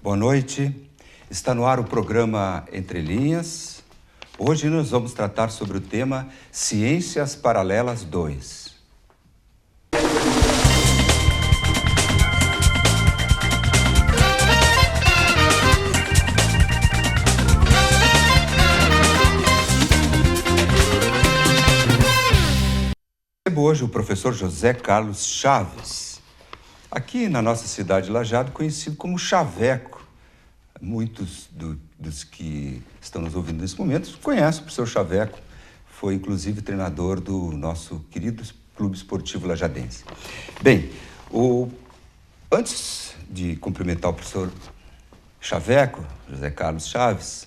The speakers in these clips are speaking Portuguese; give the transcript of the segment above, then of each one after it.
Boa noite. Está no ar o programa Entre Linhas. Hoje nós vamos tratar sobre o tema Ciências Paralelas 2. Recebo hoje o professor José Carlos Chaves, aqui na nossa cidade de Lajeado, conhecido como Chaveco. Muitos dos que estão nos ouvindo nesse momento conhecem o professor Chaveco, foi inclusive treinador do nosso querido Clube Esportivo Lajadense. Bem, antes de cumprimentar o professor Chaveco, José Carlos Chaves,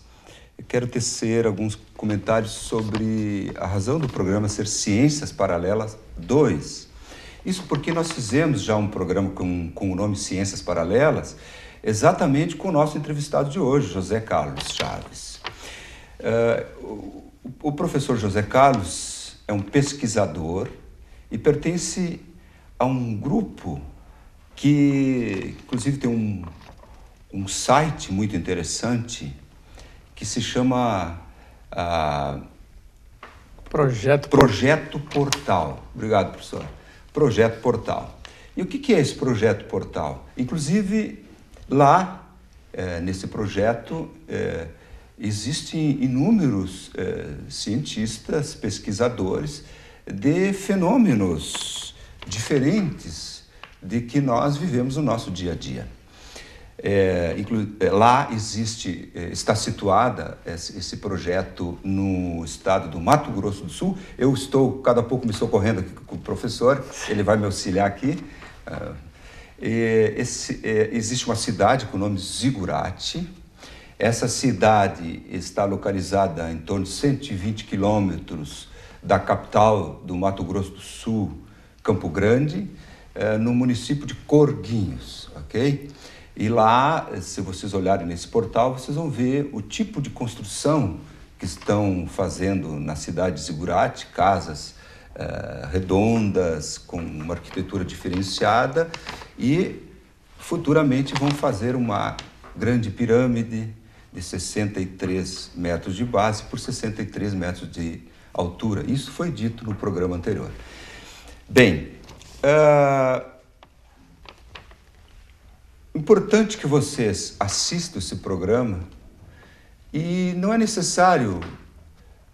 eu quero tecer alguns comentários sobre a razão do programa ser Ciências Paralelas 2. Isso porque nós fizemos já um programa com o nome Ciências Paralelas, exatamente com o nosso entrevistado de hoje, José Carlos Chaves. O professor José Carlos é um pesquisador e pertence a um grupo que, inclusive, tem um site muito interessante que se chama Projeto Portal. Obrigado, professor. Projeto Portal. E o que é esse Projeto Portal? Inclusive, lá, nesse projeto, existem inúmeros cientistas, pesquisadores de fenômenos diferentes de que nós vivemos no nosso dia a dia. Lá está situada esse projeto no estado do Mato Grosso do Sul. Eu estou, cada pouco, me socorrendo aqui com o professor, ele vai me auxiliar aqui. Existe uma cidade com o nome Zigurate. Essa cidade está localizada em torno de 120 quilômetros da capital do Mato Grosso do Sul, Campo Grande, no município de Corguinhos, ok? E lá, se vocês olharem nesse portal, vocês vão ver o tipo de construção que estão fazendo na cidade de Zigurate, casas redondas, com uma arquitetura diferenciada, e futuramente vão fazer uma grande pirâmide de 63 metros de base por 63 metros de altura. Isso foi dito no programa anterior. Bem, importante que vocês assistam esse programa, e não é necessário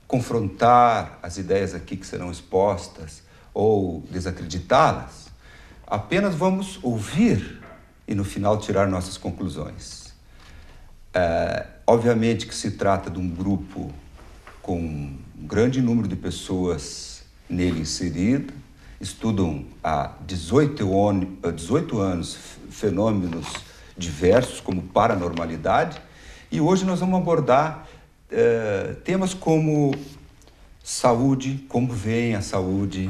confrontar as ideias aqui que serão expostas ou desacreditá-las. Apenas vamos ouvir e no final tirar nossas conclusões. Obviamente que se trata de um grupo com um grande número de pessoas nele inseridas, estudam há 18 anos fenômenos diversos como paranormalidade, e hoje nós vamos abordar temas como saúde, como vem a saúde,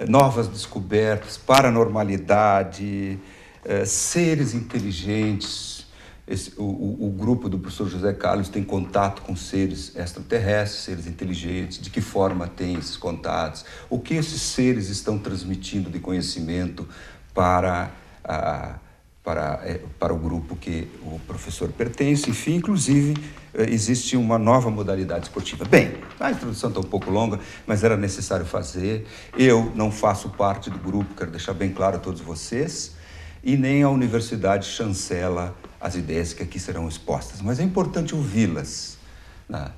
novas descobertas, paranormalidade, seres inteligentes. O grupo do professor José Carlos tem contato com seres extraterrestres, seres inteligentes, de que forma tem esses contatos, o que esses seres estão transmitindo de conhecimento para o grupo que o professor pertence. Enfim, inclusive, existe uma nova modalidade esportiva. Bem, a introdução está um pouco longa, mas era necessário fazer. Eu não faço parte do grupo, quero deixar bem claro a todos vocês, e nem a universidade chancela as ideias que aqui serão expostas, mas é importante ouvi-las, né?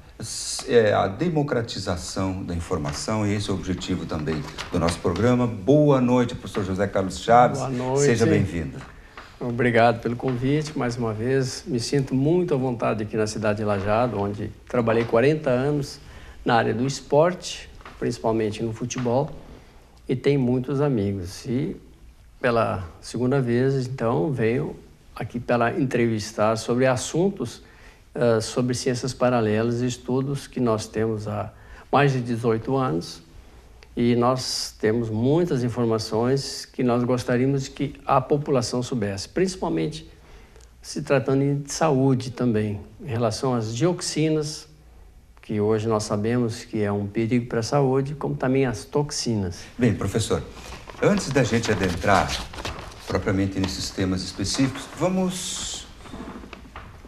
É a democratização da informação, e esse é o objetivo também do nosso programa. Boa noite, professor José Carlos Chaves. Boa noite. Seja bem-vindo. Obrigado pelo convite, mais uma vez. Me sinto muito à vontade aqui na cidade de Lajeado, onde trabalhei 40 anos na área do esporte, principalmente no futebol, e tenho muitos amigos. E pela segunda vez, então, venho aqui para entrevistar sobre assuntos sobre ciências paralelas e estudos que nós temos há mais de 18 anos, e nós temos muitas informações que nós gostaríamos que a população soubesse, principalmente se tratando de saúde também, em relação às dioxinas, que hoje nós sabemos que é um perigo para a saúde, como também as toxinas. Bem, professor, antes da gente adentrar propriamente nesses temas específicos, vamos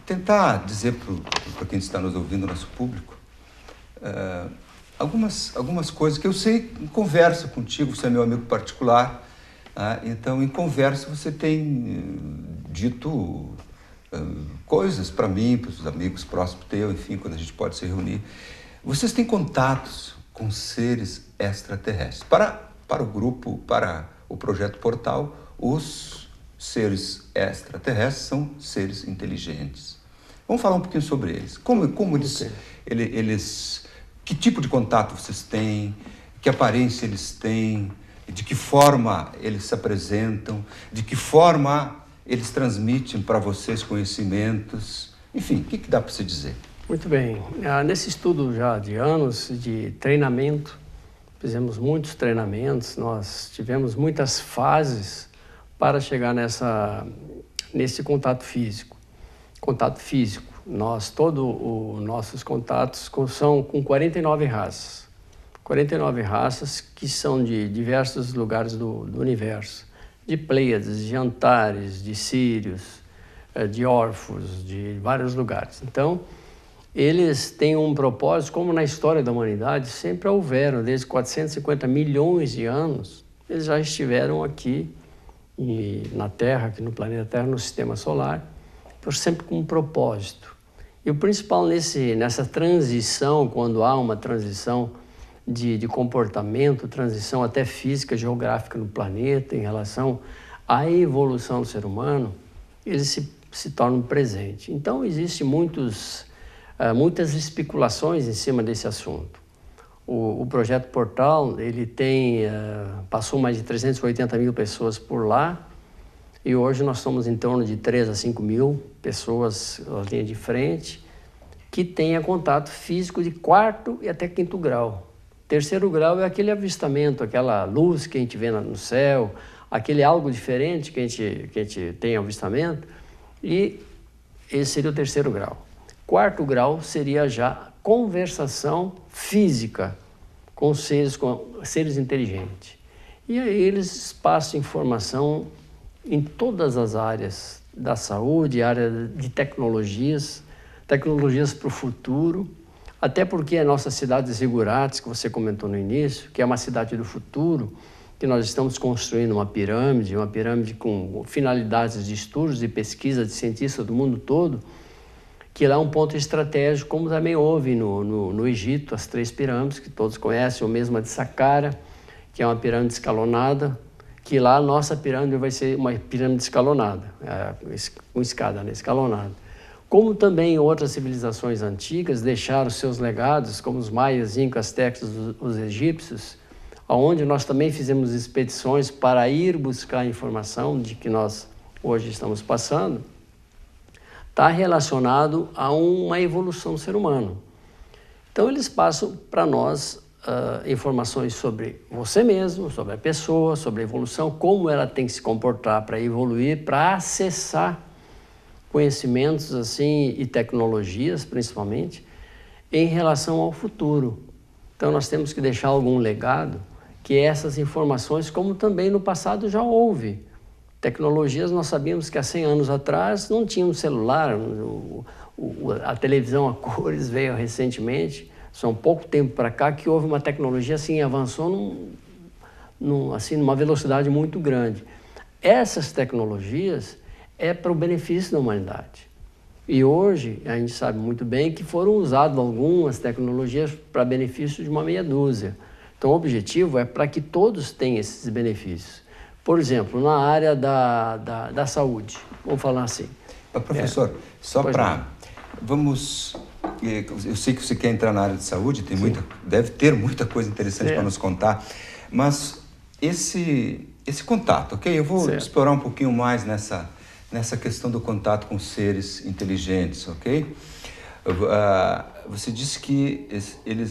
tentar dizer para quem está nos ouvindo, nosso público, algumas coisas que eu sei em conversa contigo, você é meu amigo particular, então em conversa você tem dito coisas para mim, para os amigos próximos teus, enfim, quando a gente pode se reunir. Vocês têm contatos com seres extraterrestres. Para o grupo, para o Projeto Portal, os seres extraterrestres são seres inteligentes. Vamos falar um pouquinho sobre eles. Como eles... Que tipo de contato vocês têm? Que aparência eles têm? De que forma eles se apresentam? De que forma eles transmitem para vocês conhecimentos? Enfim, o que dá para se dizer? Muito bem. Nesse estudo já de anos de treinamento, fizemos muitos treinamentos, nós tivemos muitas fases para chegar nesse contato físico. Contato físico. Todos os nossos contatos são com 49 raças. 49 raças que são de diversos lugares do universo. De Pleiades, de Antares, de Sírios, de Órfos, de vários lugares. Então, eles têm um propósito, como na história da humanidade sempre houveram, desde 450 milhões de anos, eles já estiveram aqui na Terra, aqui no planeta Terra, no Sistema Solar, sempre com um propósito. E o principal nessa transição, quando há uma transição de comportamento, transição até física, geográfica no planeta, em relação à evolução do ser humano, eles se tornam presentes. Então, existem muitas especulações em cima desse assunto. O Projeto Portal, ele passou mais de 380 mil pessoas por lá, e hoje nós somos em torno de 3 a 5 mil pessoas na linha de frente que tenha contato físico de 4º e até 5º grau. 3º grau é aquele avistamento, aquela luz que a gente vê no céu, aquele algo diferente que a gente tem avistamento, e esse seria o 3º grau. 4º grau seria já conversação física com seres inteligentes. E aí eles passam informação em todas as áreas da saúde, área de tecnologias para o futuro, até porque a nossa cidade de Zigurates, que você comentou no início, que é uma cidade do futuro, que nós estamos construindo uma pirâmide com finalidades de estudos e pesquisa de cientistas do mundo todo, que lá é um ponto estratégico, como também houve no Egito, as 3 pirâmides, que todos conhecem, ou mesmo a de Saqqara, que é uma pirâmide escalonada, que lá a nossa pirâmide vai ser uma pirâmide escalonada, com escada, né, escalonada. Como também outras civilizações antigas deixaram seus legados, como os maias, incas, astecas, os egípcios, onde nós também fizemos expedições para ir buscar informação de que nós hoje estamos passando, está relacionado a uma evolução do ser humano. Então, eles passam para nós informações sobre você mesmo, sobre a pessoa, sobre a evolução, como ela tem que se comportar para evoluir, para acessar conhecimentos assim e tecnologias, principalmente, em relação ao futuro. Então, nós temos que deixar algum legado que essas informações, como também no passado já houve. Tecnologias, nós sabíamos que há 100 anos atrás não tinha um celular, a televisão a cores veio recentemente, só um pouco tempo para cá que houve uma tecnologia assim, avançou numa velocidade muito grande. Essas tecnologias é para o benefício da humanidade. E hoje a gente sabe muito bem que foram usadas algumas tecnologias para benefício de uma meia dúzia. Então o objetivo é para que todos tenham esses benefícios. Por exemplo, na área da saúde, vamos falar assim. Professor, só para... Vamos... Eu sei que você quer entrar na área de saúde, deve ter muita coisa interessante para nos contar, mas esse contato, ok? Eu vou explorar um pouquinho mais nessa questão do contato com seres inteligentes, ok? Você disse que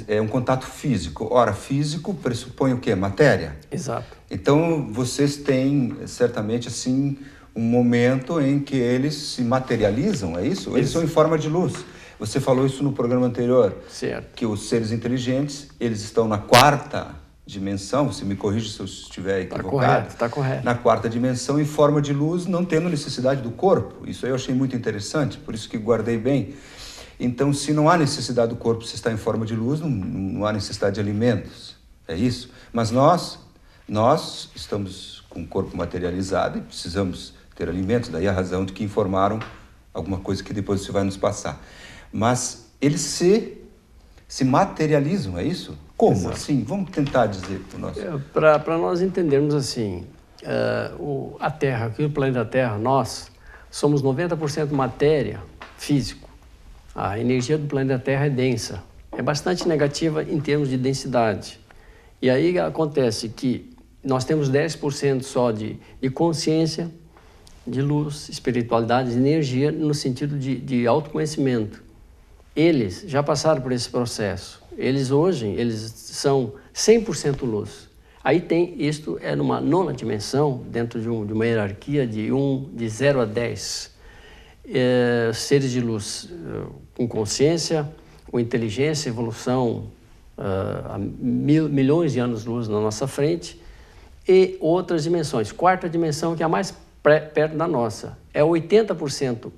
é um contato físico. Ora, físico pressupõe o quê? Matéria? Exato. Então, vocês têm, certamente, assim, um momento em que eles se materializam, é isso? Eles são em forma de luz. Você falou isso no programa anterior. Certo. Que os seres inteligentes, eles estão na 4ª dimensão, você me corrige se eu estiver equivocado. Está correto. Na quarta dimensão, em forma de luz, não tendo necessidade do corpo. Isso aí eu achei muito interessante, por isso que guardei bem. Então, se não há necessidade do corpo, se está em forma de luz, não há necessidade de alimentos. É isso. Mas nós estamos com o corpo materializado e precisamos ter alimentos. Daí a razão de que informaram alguma coisa que depois você vai nos passar. Mas eles se materializam, é isso? Como? Exato. Assim, vamos tentar dizer para o nosso... Para nós entendermos assim, a Terra, aqui o planeta Terra, nós somos 90% matéria, físico. A energia do planeta Terra é densa, é bastante negativa em termos de densidade. E aí acontece que nós temos 10% só de consciência, de luz, espiritualidade, de energia, no sentido de autoconhecimento. Eles já passaram por esse processo. Eles são 100% luz. Aí isto é numa nona dimensão, dentro de uma hierarquia de 0 a 10. Seres de luz com consciência, com inteligência, evolução há milhões de anos-luz na nossa frente, e outras dimensões. Quarta dimensão, que é a mais perto da nossa, é 80%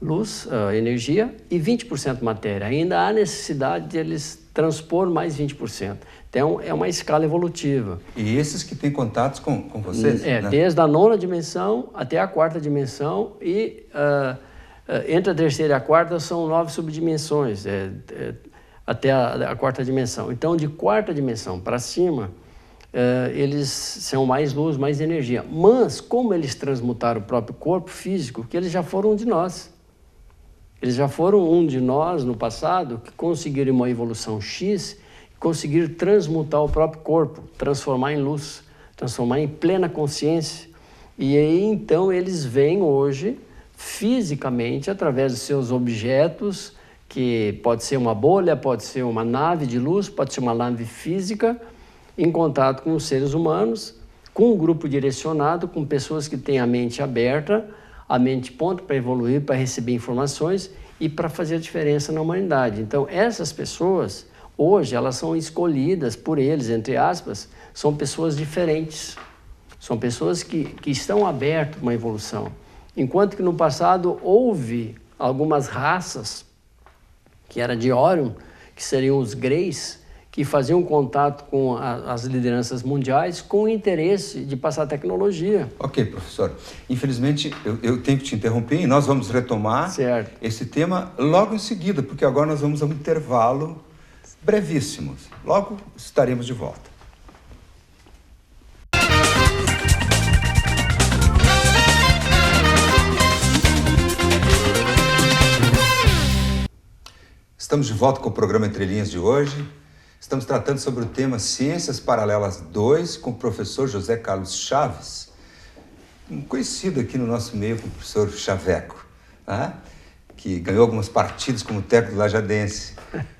luz, energia, e 20% matéria. Ainda há necessidade de eles transpor mais 20%. Então, é uma escala evolutiva. E esses que têm contatos com vocês? Né? Desde a nona dimensão até a quarta dimensão, e entre a terceira e a quarta são 9 subdimensões, até a quarta dimensão. Então, de quarta dimensão para cima, eles são mais luz, mais energia. Mas, como eles transmutaram o próprio corpo físico, que eles já foram um de nós. Eles já foram um de nós no passado, que conseguiram uma evolução X, conseguiram transmutar o próprio corpo, transformar em luz, transformar em plena consciência. E aí, então, eles vêm hoje, fisicamente, através dos seus objetos, que pode ser uma bolha, pode ser uma nave de luz, pode ser uma nave física, em contato com os seres humanos, com um grupo direcionado, com pessoas que têm a mente aberta, a mente pronta para evoluir, para receber informações e para fazer a diferença na humanidade. Então, essas pessoas, hoje, elas são escolhidas por eles, entre aspas, são pessoas diferentes. São pessoas que estão abertas a uma evolução. Enquanto que no passado houve algumas raças, que era de Orion, que seriam os Greys, que faziam contato com as lideranças mundiais com o interesse de passar tecnologia. Ok, professor. Infelizmente, eu tenho que te interromper e nós vamos retomar esse tema logo em seguida, porque agora nós vamos a um intervalo brevíssimo. Logo estaremos de volta. Estamos de volta com o programa Entre Linhas de hoje. Estamos tratando sobre o tema Ciências Paralelas 2 com o professor José Carlos Chaves, conhecido aqui no nosso meio como professor Chaveco, né? Que ganhou algumas partidas como técnico lajadense,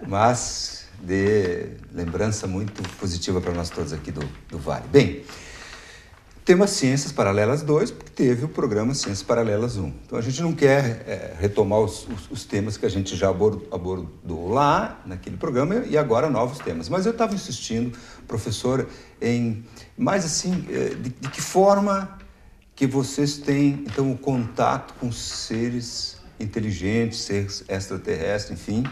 mas de lembrança muito positiva para nós todos aqui do Vale. Bem, tema Ciências Paralelas 2, porque teve o programa Ciências Paralelas 1. Então, a gente não quer retomar os temas que a gente já abordou lá, naquele programa, e agora novos temas. Mas eu estava insistindo, professor, em mais assim, de que forma que vocês têm, então, o contato com seres inteligentes, seres extraterrestres, enfim.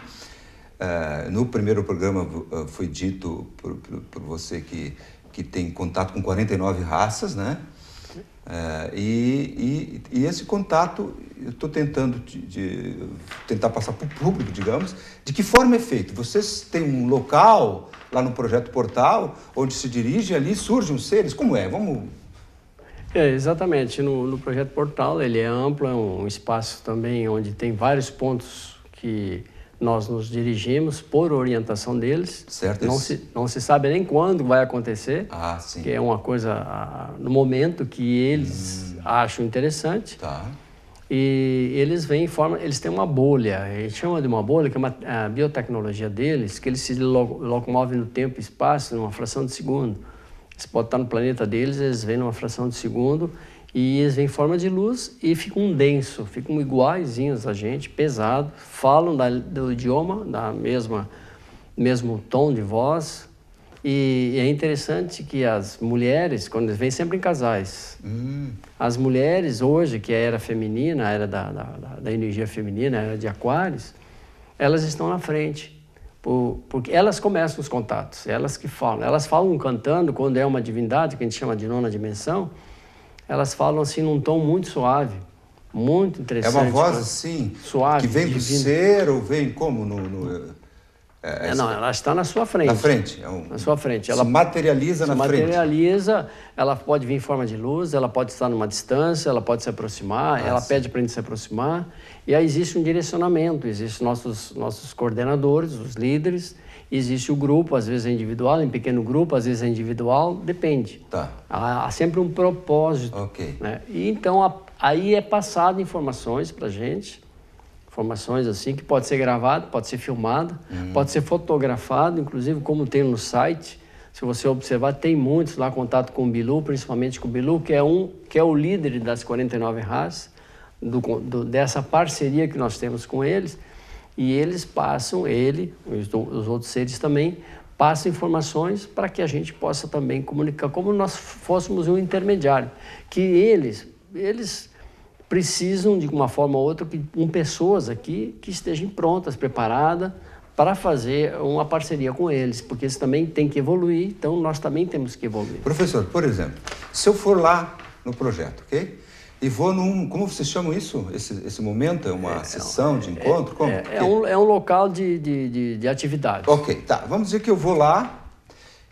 No primeiro programa foi dito por você que tem contato com 49 raças, né? E esse contato, eu estou tentando tentar passar para o público, digamos, de que forma é feito? Vocês têm um local lá no Projeto Portal, onde se dirige, ali surgem os seres? Como é? Vamos... Exatamente. No Projeto Portal, ele é amplo, é um espaço também onde tem vários pontos que nós nos dirigimos por orientação deles. Certo. Não se sabe nem quando vai acontecer. Sim. Que é uma coisa no momento que eles acham interessante. Tá. E eles vêm em forma... Eles têm uma bolha. A gente chama de uma bolha, que é a biotecnologia deles, que eles se locomovem no tempo e espaço numa fração de segundo. Eles podem estar no planeta deles, eles vêm numa fração de segundo, e eles vêm em forma de luz e ficam denso, ficam iguaizinhos a gente, pesado, falam do idioma, mesmo tom de voz, E é interessante que as mulheres, quando vêm sempre em casais, as mulheres hoje, que é a era feminina, a era da energia feminina, a era de Aquários, elas estão na frente, porque elas começam os contatos, elas que falam. Elas falam cantando, quando é uma divindade, que a gente chama de nona dimensão, elas falam assim num tom muito suave, muito interessante. É uma voz assim, suave, que vem do ser ou vem como não, ela está na sua frente. Na frente. Na sua frente. Ela se materializa na frente. Se materializa, ela pode vir em forma de luz, ela pode estar numa distância, ela pode se aproximar, ela pede para a gente se aproximar. E aí existe um direcionamento, existem nossos coordenadores, os líderes, existe o grupo, às vezes é individual, em pequeno grupo, às vezes é individual, depende. Tá. Há sempre um propósito. Ok. Né? E então, aí é passado informações para a gente, informações assim, que pode ser gravado, pode ser filmado, pode ser fotografado, inclusive como tem no site. Se você observar, tem muitos lá, contato com o Bilu, principalmente com o Bilu, que é o líder das 49 raças, dessa parceria que nós temos com eles. E eles passam, os outros seres também, passam informações para que a gente possa também comunicar, como nós fôssemos um intermediário, que eles precisam, de uma forma ou outra, com pessoas aqui que estejam prontas, preparadas para fazer uma parceria com eles, porque eles também têm que evoluir, então nós também temos que evoluir. Professor, por exemplo, se eu for lá no projeto, ok? E vou como vocês chamam isso? Esse momento? É uma sessão de encontro? Como? É um local de atividade. Ok, tá. Vamos dizer que eu vou lá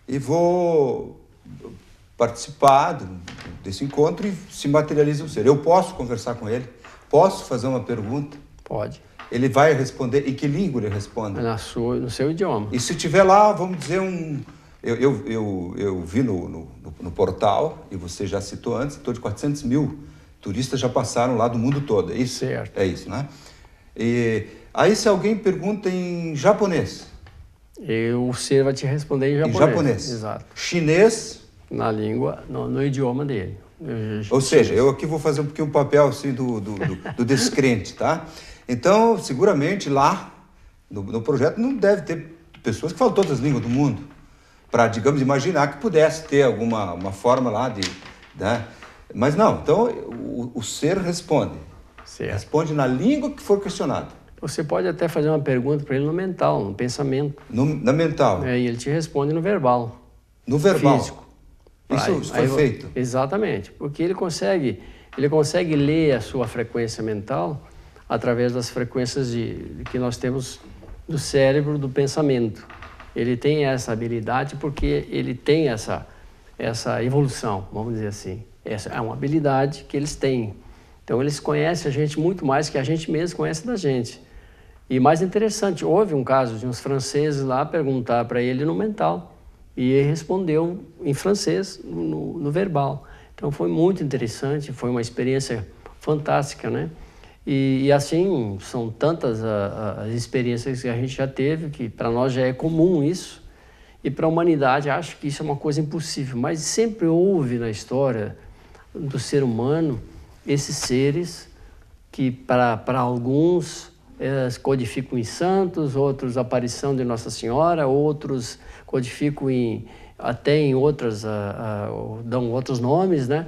e vou participar desse encontro e se materializa o ser. Eu posso conversar com ele? Posso fazer uma pergunta? Pode. Ele vai responder? Em que língua ele responde? No seu idioma. E se tiver lá, vamos dizer, eu vi no portal, e você já citou antes, em torno de 400 mil turistas já passaram lá do mundo todo, é isso? Certo. É isso, né? E aí se alguém pergunta em japonês? O ser vai te responder em japonês. Em japonês. Exato. Chinês? Na língua, no idioma dele. Ou seja, eu aqui vou fazer um pouquinho o papel assim do descrente, tá? Então, seguramente lá no projeto não deve ter pessoas que falam todas as línguas do mundo, para, digamos, imaginar que pudesse ter uma forma lá né? Mas não, então o ser responde. Certo. Responde na língua que for questionado. Você pode até fazer uma pergunta para ele no mental, no pensamento. Na mental. E ele te responde no verbal. No verbal. Físico. Isso foi feito. Exatamente, porque ele consegue ler a sua frequência mental através das frequências que nós temos do cérebro, do pensamento. Ele tem essa habilidade porque ele tem essa evolução, vamos dizer assim. Essa é uma habilidade que eles têm. Então, eles conhecem a gente muito mais que a gente mesmo conhece da gente. E mais interessante, houve um caso de uns franceses lá perguntar para ele no mental. E ele respondeu em francês, no verbal. Então, foi muito interessante, foi uma experiência fantástica, né? E assim, são tantas as experiências que a gente já teve, que para nós já é comum isso. E para a humanidade, acho que isso é uma coisa impossível. Mas sempre houve na história do ser humano esses seres que, para alguns, codificam em santos, outros aparição de Nossa Senhora, outros codificam até em outras, dão outros nomes, né?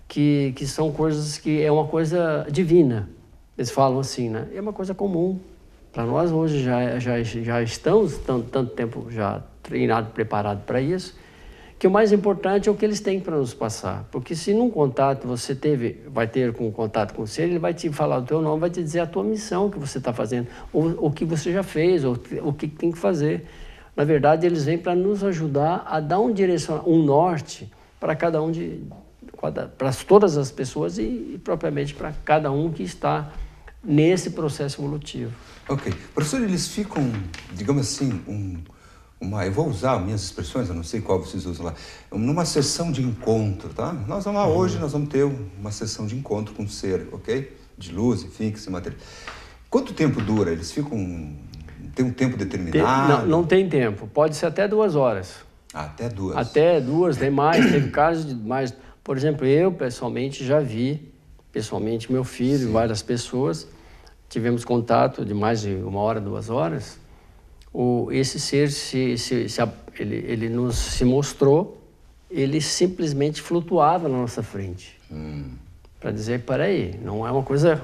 Que são coisas que é uma coisa divina. Eles falam assim, né? É uma coisa comum. Para nós hoje já estamos tanto tempo já treinado, preparado para isso, que o mais importante é o que eles têm para nos passar. Porque se num contato você vai ter um contato com o ser, ele vai te falar o teu nome, vai te dizer a tua missão que você está fazendo, ou o que você já fez, ou o que tem que fazer. Na verdade, eles vêm para nos ajudar a dar um norte para cada um para todas as pessoas e propriamente para cada um que está nesse processo evolutivo. Ok. Professor, eles ficam, digamos assim, eu vou usar minhas expressões, eu não sei qual vocês usam lá, numa sessão de encontro, tá? Nós vamos lá hoje, nós vamos ter uma sessão de encontro com o ser, ok? De luz, enfim, que se materializa. Quanto tempo dura? Eles ficam... Tem um tempo determinado? Não tem tempo. Pode ser até 2 horas. Até 2? Até 2, tem mais. Teve casos de mais... Por exemplo, eu, pessoalmente, já vi, meu filho, várias pessoas, tivemos contato de mais de 1 hora, 2 horas, esse ser ele nos se mostrou, ele simplesmente flutuava na nossa frente. Para dizer, peraí, não é uma coisa...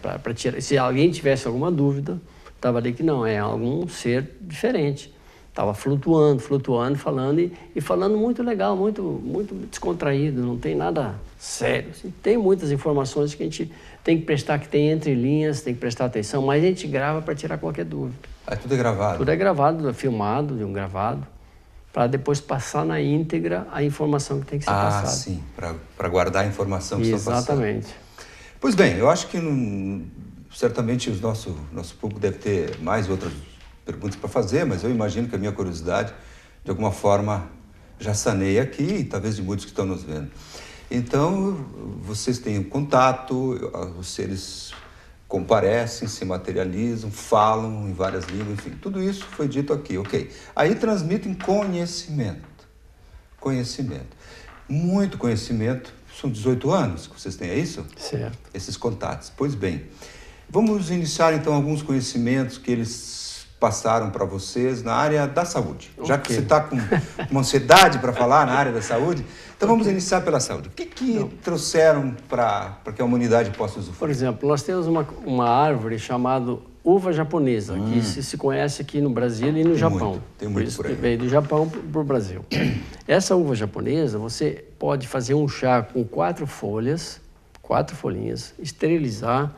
para tirar, se alguém tivesse alguma dúvida, estava ali que não, é algum ser diferente. Estava flutuando, falando e falando muito legal, muito descontraído, não tem nada sério. Assim. Tem muitas informações que a gente tem que prestar, que tem entre linhas, tem que prestar atenção, mas a gente grava para tirar qualquer dúvida. Tudo é gravado? Tudo é gravado, é filmado, de um gravado, para depois passar na íntegra a informação que tem que ser passada. Sim, para guardar a informação que está passando. Exatamente. Pois bem, eu acho que certamente o nosso público deve ter mais outras perguntas para fazer, mas eu imagino que a minha curiosidade, de alguma forma, já saneia aqui, e talvez de muitos que estão nos vendo. Então, vocês têm contato, os seres comparecem, se materializam, falam em várias línguas, enfim, tudo isso foi dito aqui, ok. Aí transmitem conhecimento. Muito conhecimento. São 18 anos que vocês têm, é isso? Certo. Esses contatos. Pois bem, vamos iniciar então alguns conhecimentos que eles passaram para vocês na área da saúde. Já que você está com uma ansiedade para falar na área da saúde, então vamos iniciar pela saúde. O que trouxeram para que a humanidade possa usufruir? Por exemplo, nós temos uma árvore chamada uva japonesa, que se conhece aqui no Brasil e no Japão. Tem muito por aí. Veio do Japão para o Brasil. Essa uva japonesa, você pode fazer um chá com 4 folhinhas, esterilizar,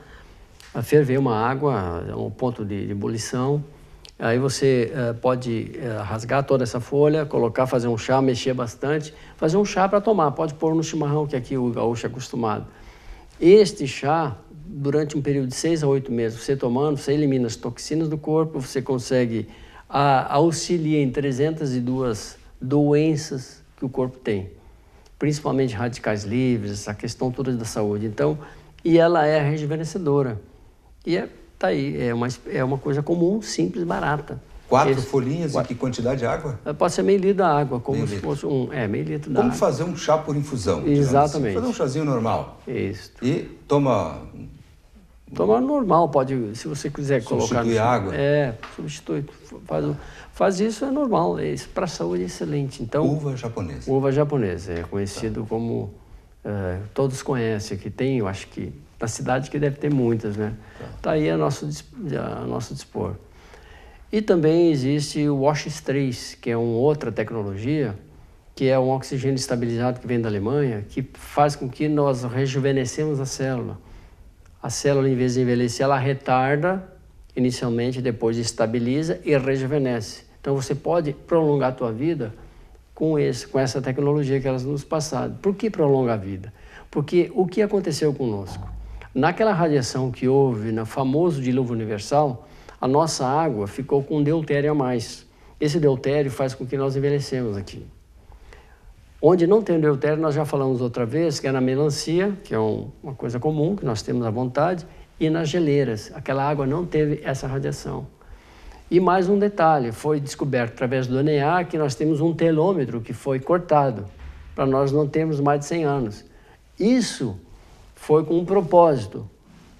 ferver uma água, um ponto de ebulição. Aí você pode rasgar toda essa folha, fazer um chá, mexer bastante, fazer um chá para tomar. Pode pôr no chimarrão, que aqui o gaúcho é acostumado. Este chá, durante um período de 6 a 8 meses, você tomando, você elimina as toxinas do corpo, você consegue auxiliar em 302 doenças que o corpo tem, principalmente radicais livres, essa questão toda da saúde. Então, e ela é rejuvenescedora. E tá aí, é uma coisa comum, simples, barata. 4 folhinhas e que quantidade de água? Pode ser meio litro da água, como se fosse meio litro da água. Como fazer um chá por infusão? Exatamente. Assim. Fazer um chazinho normal. Isso. E toma normal, pode, se você quiser colocar... Substituir água? Substitui. Faz isso, é normal. Para a saúde é excelente. Então, uva japonesa. Uva japonesa, é conhecido como... todos conhecem, que tem, eu acho que na cidade que deve ter muitas, né? Tá aí a nosso dispor. E também existe o WashX3, que é uma outra tecnologia, que é um oxigênio estabilizado que vem da Alemanha, que faz com que nós rejuvenescemos a célula. A célula, em vez de envelhecer, ela retarda inicialmente, depois estabiliza e rejuvenesce. Então você pode prolongar a tua vida com essa tecnologia que elas nos passaram. Por que prolongar a vida? Porque o que aconteceu conosco? Naquela radiação que houve, no famoso dilúvio universal, a nossa água ficou com deutério a mais. Esse deutério faz com que nós envelhecemos aqui. Onde não tem deutério, nós já falamos outra vez, que é na melancia, que é uma coisa comum, que nós temos à vontade, e nas geleiras. Aquela água não teve essa radiação. E mais um detalhe, foi descoberto através do DNA que nós temos um telômetro que foi cortado, para nós não termos mais de 100 anos. Isso foi com um propósito,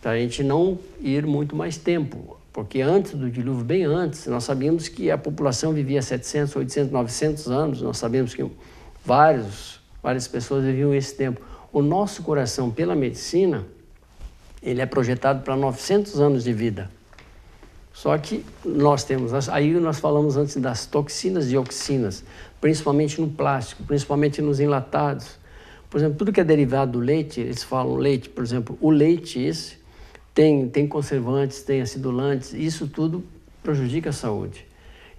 para a gente não ir muito mais tempo, porque antes do dilúvio, bem antes, nós sabíamos que a população vivia 700, 800, 900 anos, nós sabemos que várias pessoas viviam esse tempo. O nosso coração, pela medicina, ele é projetado para 900 anos de vida. Só que nós temos, aí nós falamos antes das toxinas e dioxinas, principalmente no plástico, principalmente nos enlatados. Por exemplo, tudo que é derivado do leite, eles falam leite, por exemplo, o leite esse tem conservantes, tem acidulantes, isso tudo prejudica a saúde.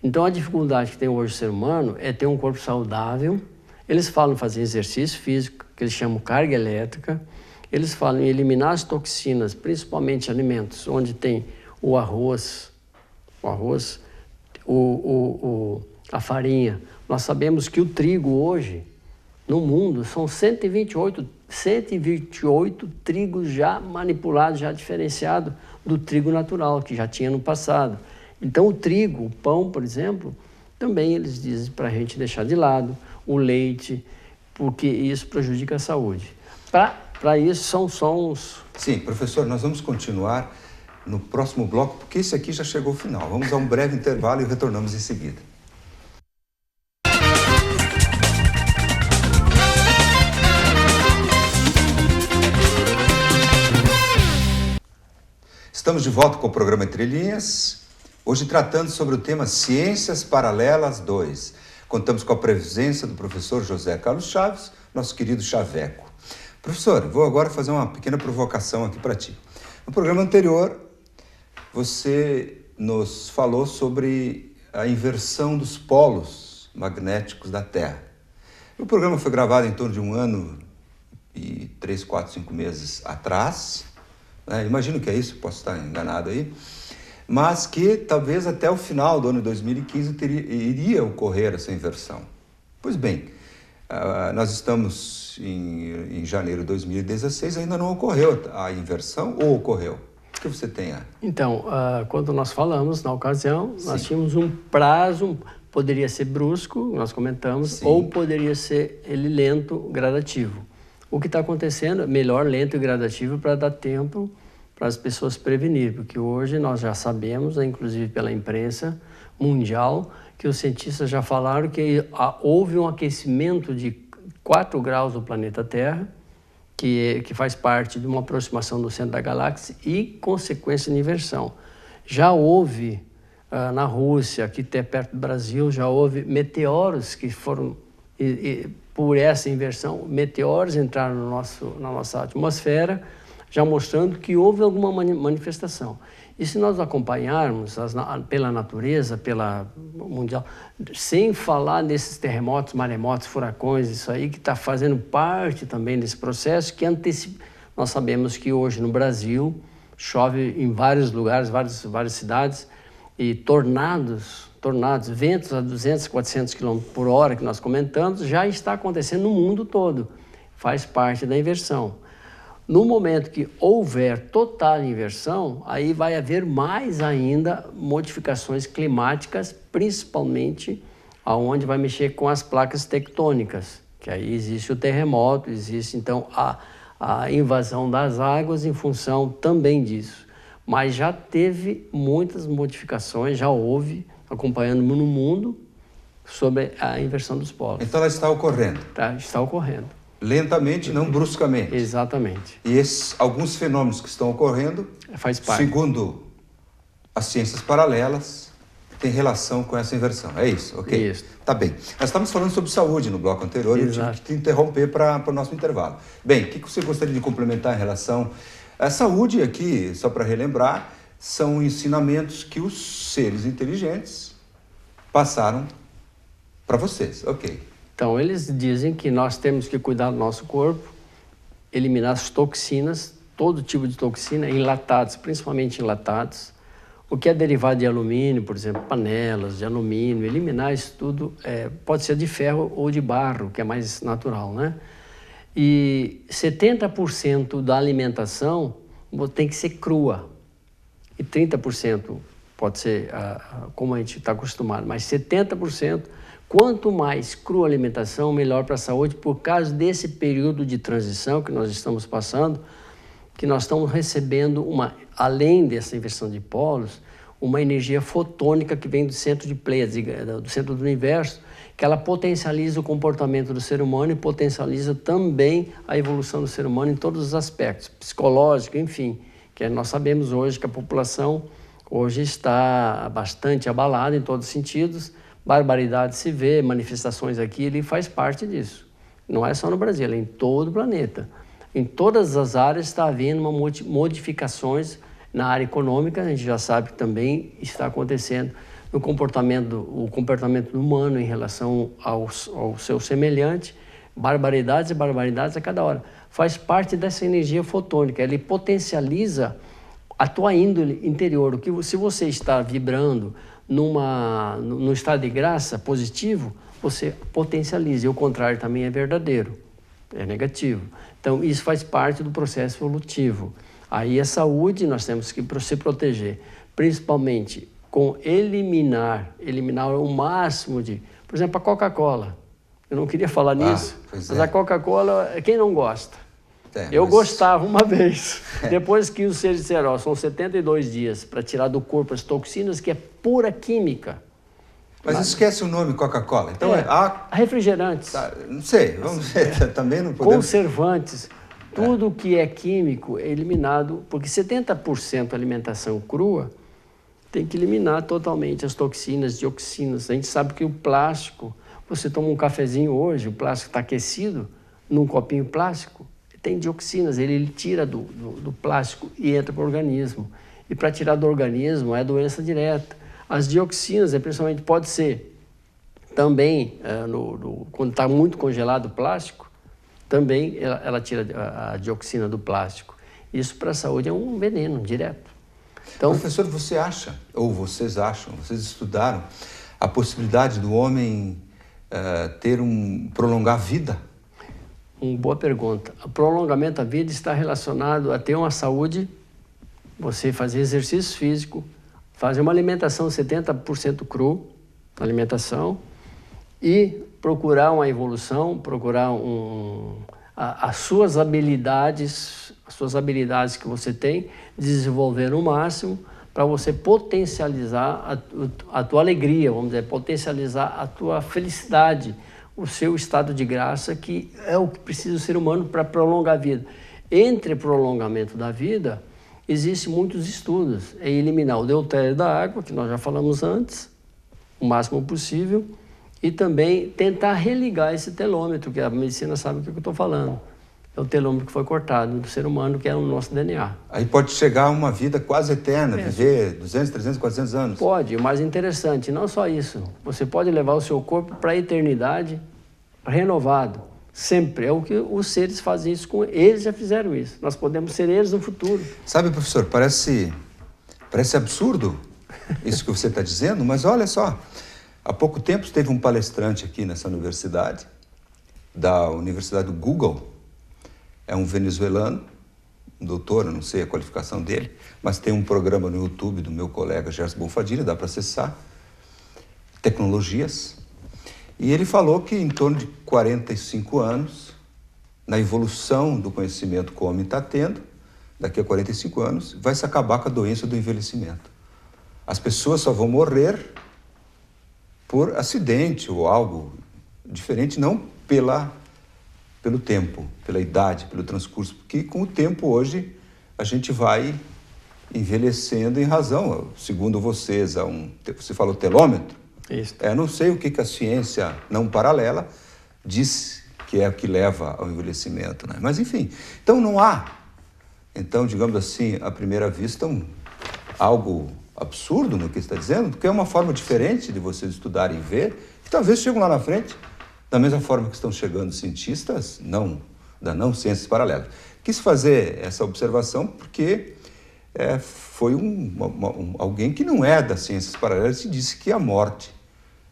Então a dificuldade que tem hoje o ser humano é ter um corpo saudável. Eles falam em fazer exercício físico, que eles chamam carga elétrica. Eles falam em eliminar as toxinas, principalmente alimentos, onde tem o arroz, a farinha. Nós sabemos que o trigo hoje, no mundo, são 128 trigos já manipulados, já diferenciados do trigo natural, que já tinha no passado. Então o trigo, o pão, por exemplo, também eles dizem para a gente deixar de lado, o leite, porque isso prejudica a saúde. Para isso são uns... Sim, professor, nós vamos continuar no próximo bloco, porque esse aqui já chegou ao final. Vamos a um breve intervalo e retornamos em seguida. Estamos de volta com o programa Entre Linhas, hoje tratando sobre o tema Ciências Paralelas 2. Contamos com a presença do professor José Carlos Chaves, nosso querido Chaveco. Professor, vou agora fazer uma pequena provocação aqui para ti. No programa anterior, você nos falou sobre a inversão dos polos magnéticos da Terra. O programa foi gravado em torno de 1 ano e 3, 4, 5 meses atrás. Imagino que é isso, posso estar enganado aí, mas que talvez até o final do ano de 2015 iria ocorrer essa inversão. Pois bem, nós estamos em janeiro de 2016, ainda não ocorreu a inversão, ou ocorreu? O que você tem? Então, quando nós falamos, na ocasião, Sim. nós tínhamos um prazo, poderia ser brusco, nós comentamos, Sim. ou poderia ser ele lento, gradativo. O que está acontecendo é melhor lento e gradativo para dar tempo para as pessoas prevenir, porque hoje nós já sabemos, inclusive pela imprensa mundial, que os cientistas já falaram que houve um aquecimento de 4 graus do planeta Terra, que faz parte de uma aproximação do centro da galáxia e consequência de inversão. Já houve na Rússia, aqui até perto do Brasil, já houve meteoros que foram... por essa inversão, meteoros entraram na nossa atmosfera, já mostrando que houve alguma manifestação. E se nós acompanharmos pela natureza, pela mundial, sem falar desses terremotos, maremotos, furacões, isso aí que está fazendo parte também desse processo, que nós sabemos que hoje no Brasil chove em vários lugares, várias cidades, e tornados, ventos a 200, 400 km por hora, que nós comentamos, já está acontecendo no mundo todo. Faz parte da inversão. No momento que houver total inversão, aí vai haver mais ainda modificações climáticas, principalmente aonde vai mexer com as placas tectônicas, que aí existe o terremoto, existe então a invasão das águas em função também disso. Mas já teve muitas modificações, já houve, acompanhando no mundo, sobre a inversão dos polos. Então ela está ocorrendo? Está ocorrendo. Lentamente, não bruscamente. Exatamente. E alguns fenômenos que estão ocorrendo, faz parte. Segundo as ciências paralelas, tem relação com essa inversão. É isso, ok? Isso. Tá bem. Nós estávamos falando sobre saúde no bloco anterior. Exato. Eu tive que te interromper para o nosso intervalo. Bem, o que você gostaria de complementar em relação... A saúde aqui, só para relembrar, são ensinamentos que os seres inteligentes passaram para vocês. Ok. Então, eles dizem que nós temos que cuidar do nosso corpo, eliminar as toxinas, todo tipo de toxina, enlatados, principalmente enlatados. O que é derivado de alumínio, por exemplo, panelas de alumínio, eliminar isso tudo, pode ser de ferro ou de barro, que é mais natural, né? E 70% da alimentação tem que ser crua. E 30% pode ser como a gente está acostumado, mas 70%, quanto mais crua a alimentação, melhor para a saúde, por causa desse período de transição que nós estamos passando, que nós estamos recebendo, além dessa inversão de polos, uma energia fotônica que vem do centro de Pleiades, do centro do universo, que ela potencializa o comportamento do ser humano e potencializa também a evolução do ser humano em todos os aspectos, psicológico, enfim, que nós sabemos hoje que a população hoje está bastante abalada em todos os sentidos, barbaridade se vê, manifestações aqui, ele faz parte disso. Não é só no Brasil, é em todo o planeta. Em todas as áreas está havendo modificações na área econômica, a gente já sabe que também está acontecendo o comportamento humano em relação ao seu semelhante, barbaridades e barbaridades a cada hora. Faz parte dessa energia fotônica, ele potencializa a tua índole interior. Se você está vibrando num estado de graça positivo, você potencializa, e o contrário também é verdadeiro, é negativo. Então, isso faz parte do processo evolutivo. Aí a saúde, nós temos que se proteger, principalmente com eliminar o máximo de... Por exemplo, a Coca-Cola. Eu não queria falar nisso, mas a Coca-Cola, quem não gosta? Eu gostava uma vez. Depois que os seres disseram, ó, são 72 dias para tirar do corpo as toxinas, que é pura química. Mas esquece o nome Coca-Cola. Então refrigerantes. Não sei, vamos ver, também não podemos... Conservantes. Tudo que é químico é eliminado, porque 70% alimentação crua tem que eliminar totalmente as toxinas, dioxinas. A gente sabe que o plástico, você toma um cafezinho hoje, o plástico está aquecido, num copinho plástico, tem dioxinas, ele tira do plástico e entra para o organismo. E para tirar do organismo é doença direta. As dioxinas, principalmente, pode ser também, quando está muito congelado o plástico, também ela tira a dioxina do plástico. Isso para a saúde é um veneno direto. Então, professor, você acha, ou vocês acham, vocês estudaram a possibilidade do homem prolongar a vida? Uma boa pergunta. O prolongamento da vida está relacionado a ter uma saúde, você fazer exercício físico, fazer uma alimentação 70% cru, alimentação, e procurar uma evolução, procurar as suas habilidades que você tem, desenvolver no máximo para você potencializar a tua alegria, vamos dizer, potencializar a tua felicidade, o seu estado de graça, que é o que precisa o ser humano para prolongar a vida. Entre prolongamento da vida, existem muitos estudos. É eliminar o deutério da água, que nós já falamos antes, o máximo possível, e também tentar religar esse telômetro, que a medicina sabe o que eu estou falando. É o telômetro que foi cortado do ser humano, que é o nosso DNA. Aí pode chegar a uma vida quase eterna, viver 200, 300, 400 anos. Pode, o mais interessante, não só isso. Você pode levar o seu corpo para a eternidade renovado. Sempre. É o que os seres fazem isso com eles, já fizeram isso. Nós podemos ser eles no futuro. Sabe, professor, parece absurdo isso que você está dizendo, mas olha só. Há pouco tempo teve um palestrante aqui nessa universidade, da Universidade do Google. É um venezuelano, um doutor, eu não sei a qualificação dele, mas tem um programa no YouTube do meu colega Gerson Bonfadilha, dá para acessar, tecnologias. E ele falou que em torno de 45 anos, na evolução do conhecimento que o homem está tendo, daqui a 45 anos, vai se acabar com a doença do envelhecimento. As pessoas só vão morrer por acidente ou algo diferente, não pelo tempo, pela idade, pelo transcurso, porque com o tempo hoje a gente vai envelhecendo em razão, segundo vocês, você falou telômetro? Isso. Não sei o que a ciência não paralela diz que é o que leva ao envelhecimento, né? Mas enfim, então não há, digamos assim, à primeira vista, algo absurdo no que está dizendo, porque é uma forma diferente de vocês estudarem e ver, e talvez chegam lá na frente, da mesma forma que estão chegando cientistas da não ciências paralelas. Quis fazer essa observação porque foi alguém que não é das ciências paralelas e disse que a morte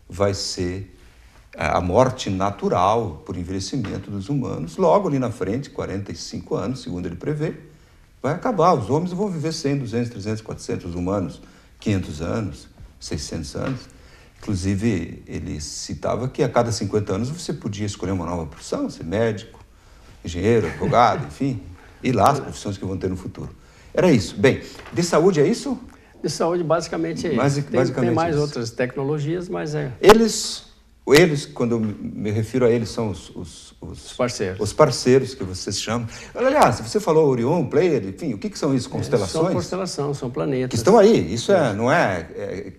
vai ser a morte natural por envelhecimento dos humanos. Logo ali na frente, 45 anos, segundo ele prevê, vai acabar. Os homens vão viver 100, 200, 300, 400, os humanos 500 anos, 600 anos. Inclusive, ele citava que a cada 50 anos você podia escolher uma nova profissão, ser médico, engenheiro, advogado, enfim, e lá as profissões que vão ter no futuro. Era isso. Bem, de saúde é isso? De saúde, basicamente é isso. Tem mais outras tecnologias, mas é... Eles, quando eu me refiro a eles, são os parceiros. Os parceiros que vocês chamam. Aliás, você falou Orion, Pleiade, enfim, o que são isso? Constelações? São constelações, são planetas. Que estão aí. Isso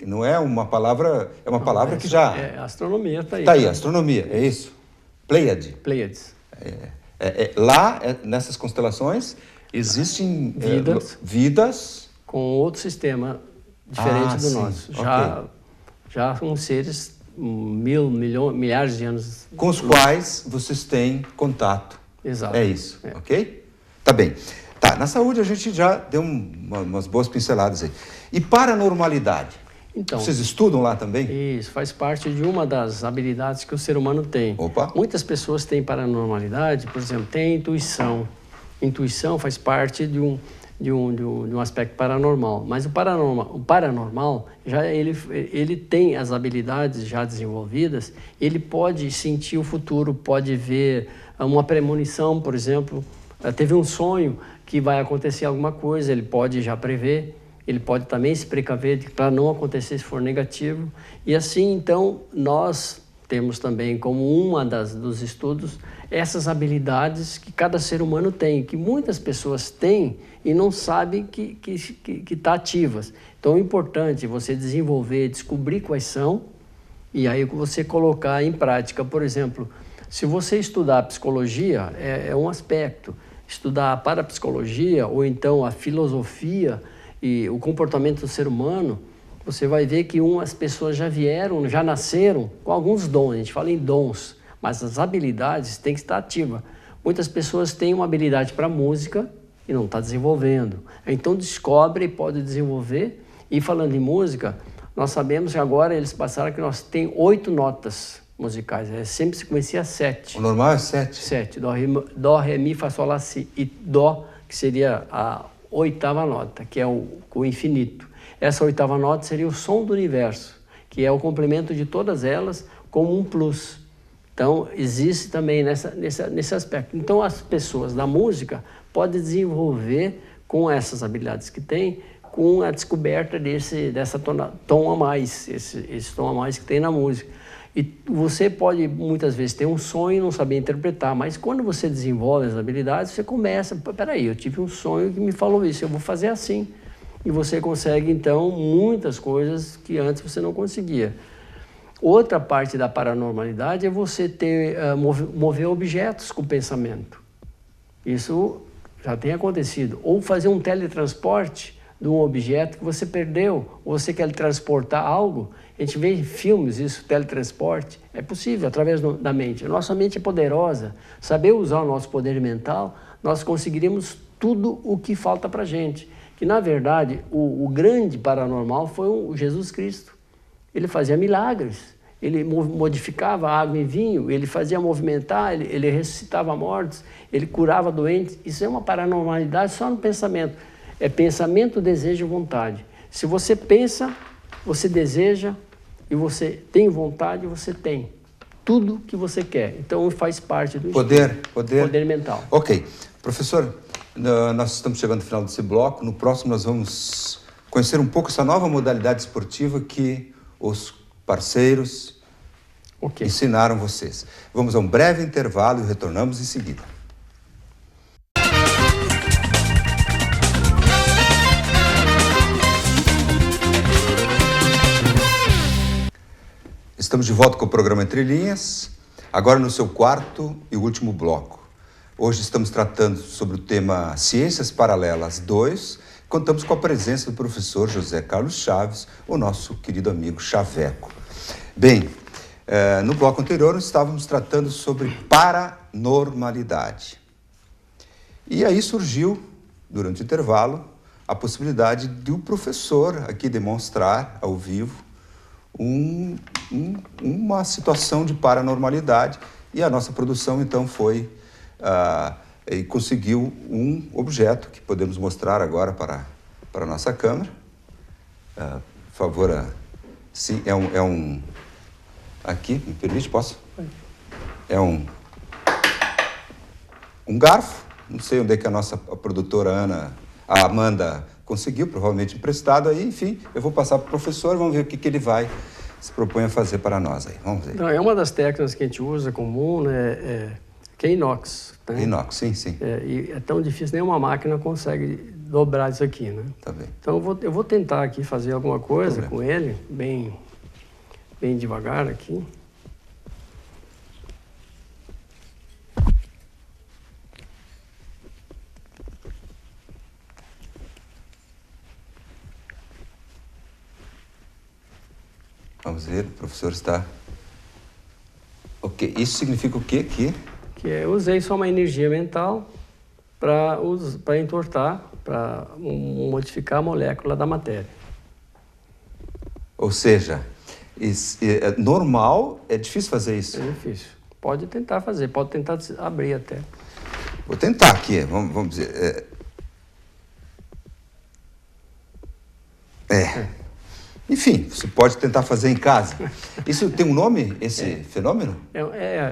não é uma palavra, é uma palavra que já... astronomia está aí. Está aí, astronomia, é isso. Pleiade. Pleiades. Lá, nessas constelações, existem vidas... Com outro sistema diferente do nosso. Já são seres... milhares de anos... Com os quais vocês têm contato. Exato. É isso, ok? Tá bem. Tá, na saúde a gente já deu umas boas pinceladas aí. E paranormalidade? Então, vocês estudam lá também? Isso, faz parte de uma das habilidades que o ser humano tem. Opa. Muitas pessoas têm paranormalidade, por exemplo, tem intuição. Intuição faz parte de um aspecto paranormal, mas o paranormal já ele tem as habilidades já desenvolvidas, ele pode sentir o futuro, pode ver uma premonição, por exemplo, teve um sonho que vai acontecer alguma coisa, ele pode já prever, ele pode também se precaver para não acontecer se for negativo. E assim, então, nós temos também como uma dos estudos essas habilidades que cada ser humano tem, que muitas pessoas têm e não sabem que está ativas. Então é importante você desenvolver, descobrir quais são e aí você colocar em prática. Por exemplo, se você estudar psicologia, é um aspecto. Estudar a parapsicologia ou então a filosofia e o comportamento do ser humano, você vai ver que as pessoas já nasceram com alguns dons. A gente fala em dons, mas as habilidades têm que estar ativas. Muitas pessoas têm uma habilidade para música e não está desenvolvendo. Então descobre e pode desenvolver. E falando em música, nós sabemos que agora eles passaram que nós tem 8 notas musicais. Sempre se conhecia 7. O normal é 7? 7. Dó, ré, mi, fá, sol, lá, si. E dó, que seria a 8ª nota, que é o infinito. Essa 8ª nota seria o som do universo, que é o complemento de todas elas como um plus. Então, existe também nesse aspecto. Então, as pessoas da música podem desenvolver com essas habilidades que têm, com a descoberta dessa tom a mais, esse tom a mais que tem na música. E você pode, muitas vezes, ter um sonho e não saber interpretar, mas quando você desenvolve as habilidades, você começa, peraí, eu tive um sonho que me falou isso, eu vou fazer assim. E você consegue, então, muitas coisas que antes você não conseguia. Outra parte da paranormalidade é você mover objetos com o pensamento. Isso já tem acontecido. Ou fazer um teletransporte de um objeto que você perdeu, ou você quer transportar algo. A gente vê em filmes isso, teletransporte. É possível, através da mente. A nossa mente é poderosa. Saber usar o nosso poder mental, nós conseguiríamos tudo o que falta para a gente. Que, na verdade, o grande paranormal foi o Jesus Cristo. Ele fazia milagres. Ele modificava a água em vinho, ele fazia movimentar, ele ressuscitava mortos, ele curava doentes. Isso é uma paranormalidade só no pensamento. É pensamento, desejo e vontade. Se você pensa, você deseja e você tem vontade, você tem tudo que você quer. Então, faz parte do poder mental. Ok. Professor, nós estamos chegando ao final desse bloco. No próximo, nós vamos conhecer um pouco essa nova modalidade esportiva que os parceiros ensinaram vocês. Vamos a um breve intervalo e retornamos em seguida. Estamos de volta com o programa Entre Linhas, agora no seu 4º e último bloco. Hoje estamos tratando sobre o tema Ciências Paralelas 2. Contamos com a presença do professor José Carlos Chaves, o nosso querido amigo Chaveco. Bem, no bloco anterior nós estávamos tratando sobre paranormalidade. E aí surgiu, durante o intervalo, a possibilidade de o professor aqui demonstrar ao vivo uma situação de paranormalidade. E a nossa produção, então, foi e conseguiu um objeto que podemos mostrar agora para a nossa câmera. Por favor, sim, é um... Aqui, me permite, posso? É um garfo. Não sei onde é que a nossa produtora a Amanda, conseguiu, provavelmente emprestado aí. Enfim, eu vou passar para o professor, vamos ver o que ele vai se propõe a fazer para nós aí. Vamos ver. Não, é uma das técnicas que a gente usa comum, né? Que é inox. Né? Inox, sim. E é tão difícil, nenhuma máquina consegue dobrar isso aqui, né? Tá bem. Então eu vou tentar aqui fazer alguma coisa com ele, bem devagar aqui. Vamos ver, o professor está... Ok, isso significa o quê? Que eu usei só uma energia mental para entortar, para modificar a molécula da matéria. Ou seja, normal, é difícil fazer isso? É difícil. Pode tentar fazer, pode tentar abrir até. Vou tentar aqui, vamos dizer... Enfim, você pode tentar fazer em casa. Isso tem um nome, esse fenômeno?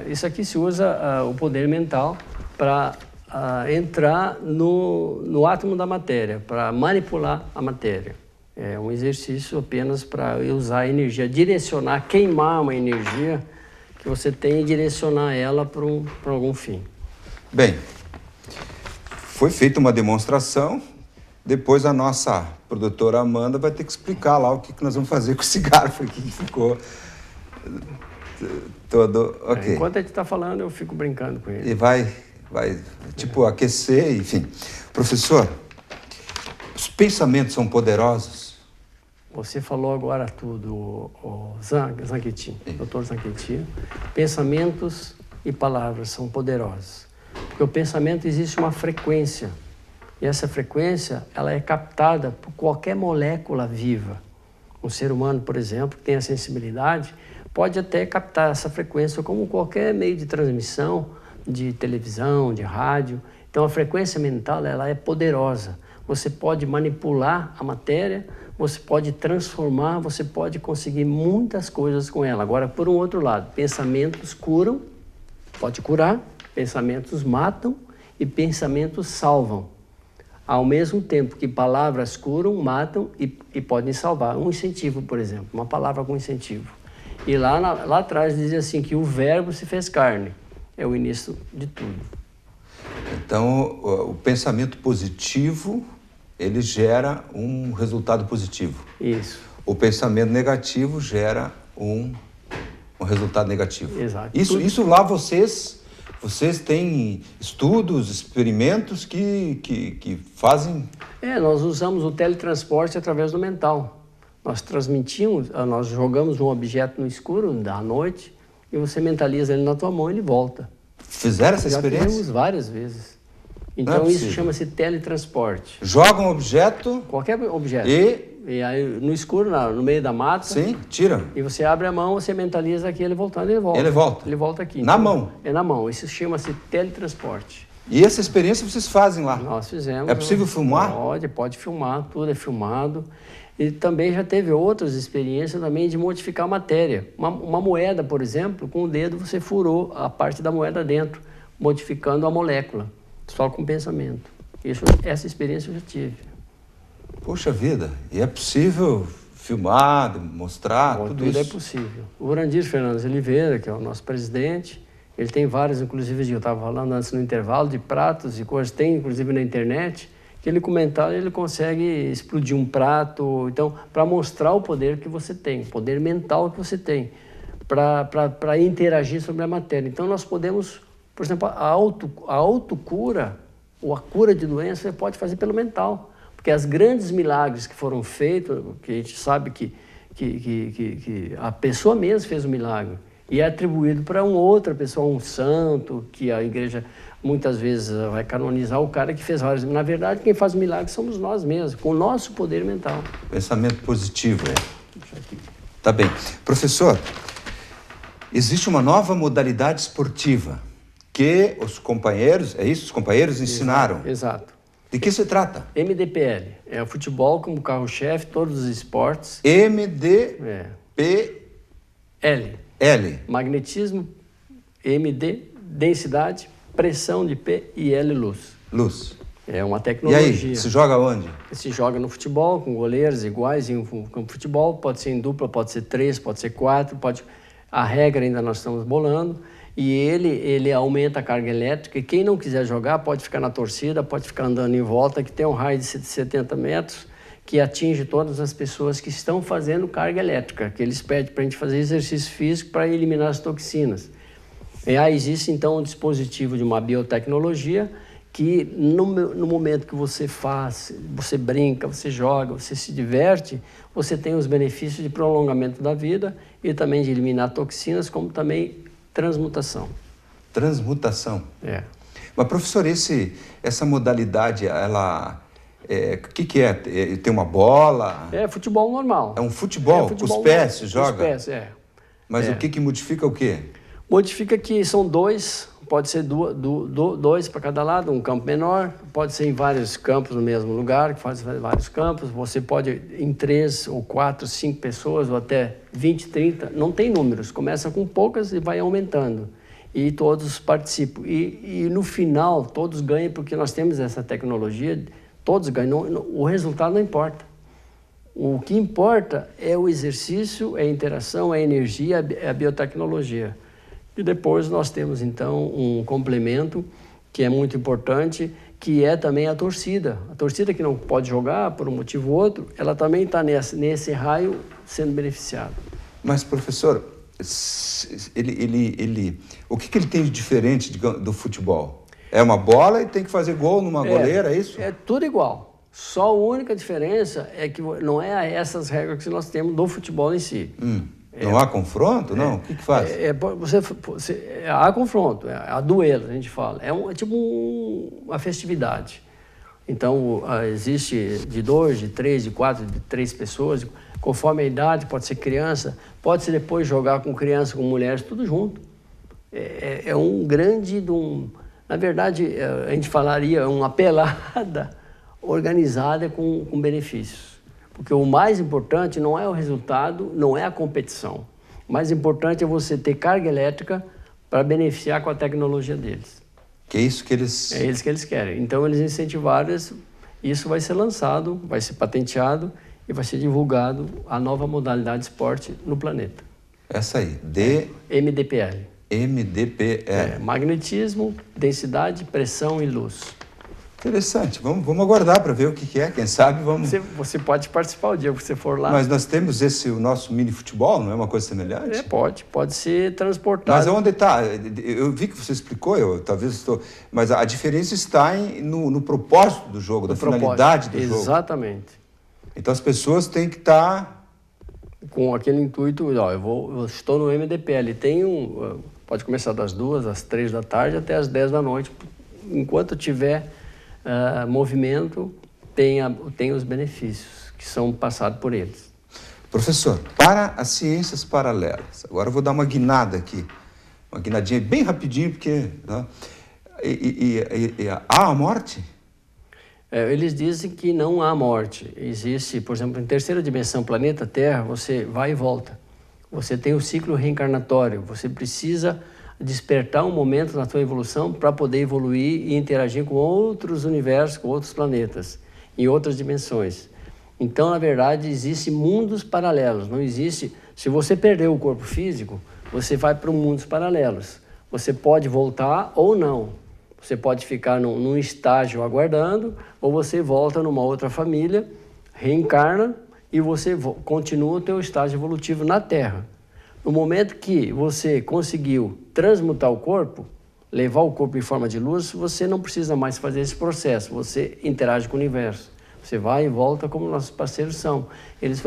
Isso aqui se usa o poder mental para entrar no átomo da matéria, para manipular a matéria. É um exercício apenas para usar a energia, direcionar, queimar uma energia que você tem e direcionar ela para algum fim. Bem, foi feita uma demonstração, depois a nossa produtora Amanda vai ter que explicar lá o que nós vamos fazer com esse garfo aqui que ficou todo ok. Enquanto a gente está falando, eu fico brincando com ele. E vai tipo, aquecer, enfim. Professor, os pensamentos são poderosos? Você falou agora tudo, o Zanquetin, doutor Zanquetin. Pensamentos e palavras são poderosos. Porque o pensamento existe uma frequência. E essa frequência, ela é captada por qualquer molécula viva. Um ser humano, por exemplo, que tem a sensibilidade, pode até captar essa frequência como qualquer meio de transmissão, de televisão, de rádio. Então, a frequência mental, ela é poderosa. Você pode manipular a matéria, você pode transformar, você pode conseguir muitas coisas com ela. Agora, por um outro lado, pensamentos curam, pode curar, pensamentos matam e pensamentos salvam. Ao mesmo tempo que palavras curam, matam e podem salvar. Um incentivo, por exemplo, uma palavra com incentivo. E lá atrás dizia assim que o verbo se fez carne. É o início de tudo. Então, o pensamento positivo, ele gera um resultado positivo. Isso. O pensamento negativo gera um resultado negativo. Exato. Isso lá vocês têm estudos, experimentos que fazem... Nós usamos o teletransporte através do mental. Nós nós jogamos um objeto no escuro à noite e você mentaliza ele na tua mão e ele volta. Fizeram essa experiência? Já fizemos várias vezes. Então isso chama-se teletransporte. Joga um objeto... Qualquer objeto. E aí no escuro, no meio da mata... Sim, tira. E você abre a mão, você mentaliza aqui, ele voltando, ele volta. Ele volta? Ele volta aqui. Na mão? É na mão. Isso chama-se teletransporte. E essa experiência vocês fazem lá? Nós fizemos. É possível filmar? Pode filmar, tudo é filmado. E também já teve outras experiências também de modificar a matéria. Uma moeda, por exemplo, com o dedo você furou a parte da moeda dentro, modificando a molécula, só com pensamento. Essa experiência eu já tive. Poxa vida, e é possível filmar, mostrar, tudo isso? Tudo é possível. O Urandir Fernandes Oliveira, que é o nosso presidente, ele tem vários, inclusive, eu estava falando antes no intervalo, de pratos e coisas, tem inclusive na internet, que ele comentar, ele consegue explodir um prato, então, para mostrar o poder que você tem, o poder mental que você tem, para interagir sobre a matéria. Então, nós podemos, por exemplo, a autocura, ou a cura de doença, você pode fazer pelo mental. Porque os grandes milagres que foram feitos, que a gente sabe que a pessoa mesmo fez o milagre, e é atribuído para uma outra pessoa, um santo, que a igreja muitas vezes vai canonizar o cara que fez vários. Na verdade, quem faz o milagre somos nós mesmos, com o nosso poder mental. Pensamento positivo. Tá bem. Professor, existe uma nova modalidade esportiva que os companheiros, é isso? Os companheiros ensinaram? Exato. De que se trata? MDPL. É o futebol como carro-chefe, todos os esportes. MDPL. L. Magnetismo, MD, densidade, pressão de P e L, luz. Luz. É uma tecnologia. E aí, se joga onde? Se joga no futebol, com goleiros iguais em um campo de futebol. Pode ser em dupla, pode ser 3, pode ser 4. A regra ainda nós estamos bolando. E ele aumenta a carga elétrica. E quem não quiser jogar pode ficar na torcida, pode ficar andando em volta, que tem um raio de 70 metros, que atinge todas as pessoas que estão fazendo carga elétrica, que eles pedem para a gente fazer exercício físico para eliminar as toxinas. E aí existe, então, um dispositivo de uma biotecnologia que, no momento que você faz, você brinca, você joga, você se diverte, você tem os benefícios de prolongamento da vida e também de eliminar toxinas, como também transmutação. Transmutação? É. Mas, professor, essa modalidade, ela... O que é? Tem uma bola? É futebol normal. É um futebol? Com os pés se joga? Com os pés, é. Mas o que modifica o quê? Modifica que são dois, pode ser dois para cada lado, um campo menor, pode ser em vários campos no mesmo lugar, que faz vários campos. Você pode em 3 ou 4, 5 pessoas, ou até 20, 30, não tem números, começa com poucas e vai aumentando. e todos participam. E no final, todos ganham porque nós temos essa tecnologia, todos ganham. O resultado não importa. O que importa é o exercício, é a interação, é a energia, é a biotecnologia. E depois nós temos, então, um complemento que é muito importante, que é também a torcida. A torcida que não pode jogar por um motivo ou outro, ela também está nesse raio sendo beneficiada. Mas, professor, o que ele tem de diferente do futebol? É uma bola e tem que fazer gol numa goleira, é isso? É tudo igual. Só a única diferença é que não é essas regras que nós temos do futebol em si. Não há confronto, não? O que faz? Há confronto, há duelo, a gente fala. É tipo uma festividade. Então, existe de 2, de 3, de 4, de 3 pessoas, conforme a idade, pode ser criança, pode ser depois jogar com criança, com mulheres, tudo junto. É um grande... Na verdade, a gente falaria uma pelada organizada com benefícios. Porque o mais importante não é o resultado, não é a competição. O mais importante é você ter carga elétrica para beneficiar com a tecnologia deles. Que é isso que eles... É isso que eles querem. Então, eles incentivaram isso vai ser lançado, vai ser patenteado e vai ser divulgado a nova modalidade de esporte no planeta. Essa aí, MDPL. MDPL. Magnetismo, densidade, pressão e luz. Interessante. Vamos aguardar para ver o que é. Quem sabe vamos... Você pode participar o dia que você for lá. Mas nós temos o nosso mini futebol, não é uma coisa semelhante? Pode ser transportado. Mas onde está? Eu vi que você explicou, talvez estou... Mas a diferença está no propósito do jogo, da finalidade do jogo. Exatamente. Então as pessoas têm que estar... Com aquele intuito, eu estou no MDPL. Pode começar das 2 às 3 da tarde até às 10 da noite. Enquanto tiver movimento, tem os benefícios que são passados por eles. Professor, para as ciências paralelas, agora eu vou dar uma guinada aqui, uma guinadinha bem rapidinho, porque... Né? Há a morte? Eles dizem que não há morte. Existe, por exemplo, em terceira dimensão, planeta Terra, você vai e volta. Você tem o ciclo reencarnatório, você precisa despertar um momento na sua evolução para poder evoluir e interagir com outros universos, com outros planetas, em outras dimensões. Então, na verdade, existem mundos paralelos. Não existe... Se você perder o corpo físico, você vai para mundos paralelos. Você pode voltar ou não. Você pode ficar num estágio aguardando, ou você volta numa outra família, reencarna e você continua o teu estágio evolutivo na Terra. No momento que você conseguiu transmutar o corpo, levar o corpo em forma de luz, você não precisa mais fazer esse processo, você interage com o universo. Você vai e volta como nossos parceiros são. Eles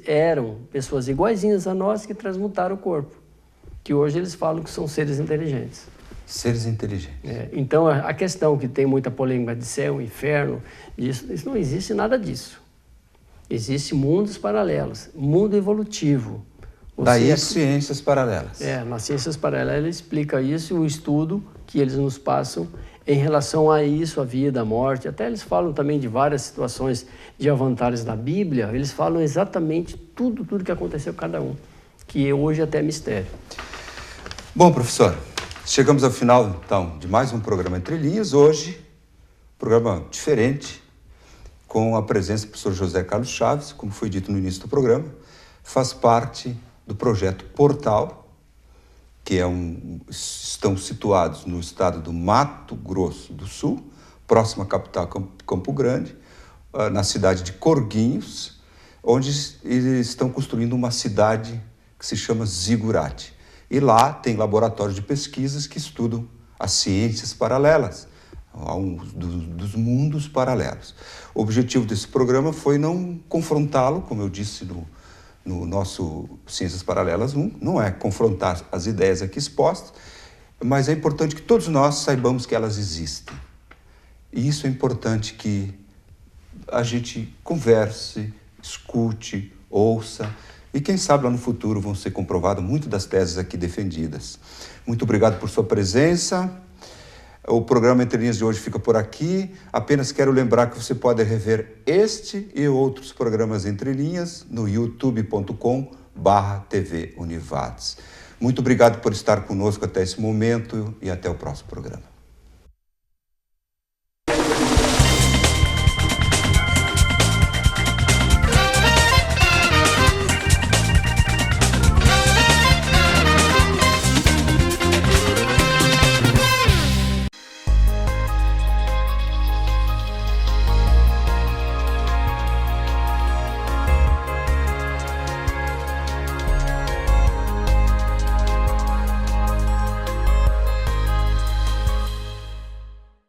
eram pessoas iguaizinhas a nós que transmutaram o corpo, que hoje eles falam que são seres inteligentes. Seres inteligentes. Então, a questão que tem muita polêmica de céu, inferno, isso não existe nada disso. Existem mundos paralelos, mundo evolutivo. Daí ciências paralelas. Nas ciências paralelas ele explica isso, o estudo que eles nos passam em relação a isso, a vida, a morte. Até eles falam também de várias situações de avantares da Bíblia, eles falam exatamente tudo que aconteceu com cada um, que hoje até é mistério. Bom, professor, chegamos ao final, então, de mais um programa Entre Linhas. Hoje, programa diferente, com a presença do professor José Carlos Chaves, como foi dito no início do programa, faz parte do projeto Portal, que estão situados no estado do Mato Grosso do Sul, próximo à capital Campo Grande, na cidade de Corguinhos, onde eles estão construindo uma cidade que se chama Zigurate. E lá tem laboratórios de pesquisas que estudam as ciências paralelas, dos mundos paralelos. O objetivo desse programa foi não confrontá-lo, como eu disse no nosso Ciências Paralelas 1, não é confrontar as ideias aqui expostas, mas é importante que todos nós saibamos que elas existem. E isso é importante que a gente converse, escute, ouça, e quem sabe lá no futuro vão ser comprovadas muitas das teses aqui defendidas. Muito obrigado por sua presença. O programa Entre Linhas de hoje fica por aqui. Apenas quero lembrar que você pode rever este e outros programas Entre Linhas no youtube.com/TV Univates. Muito obrigado por estar conosco até esse momento e até o próximo programa.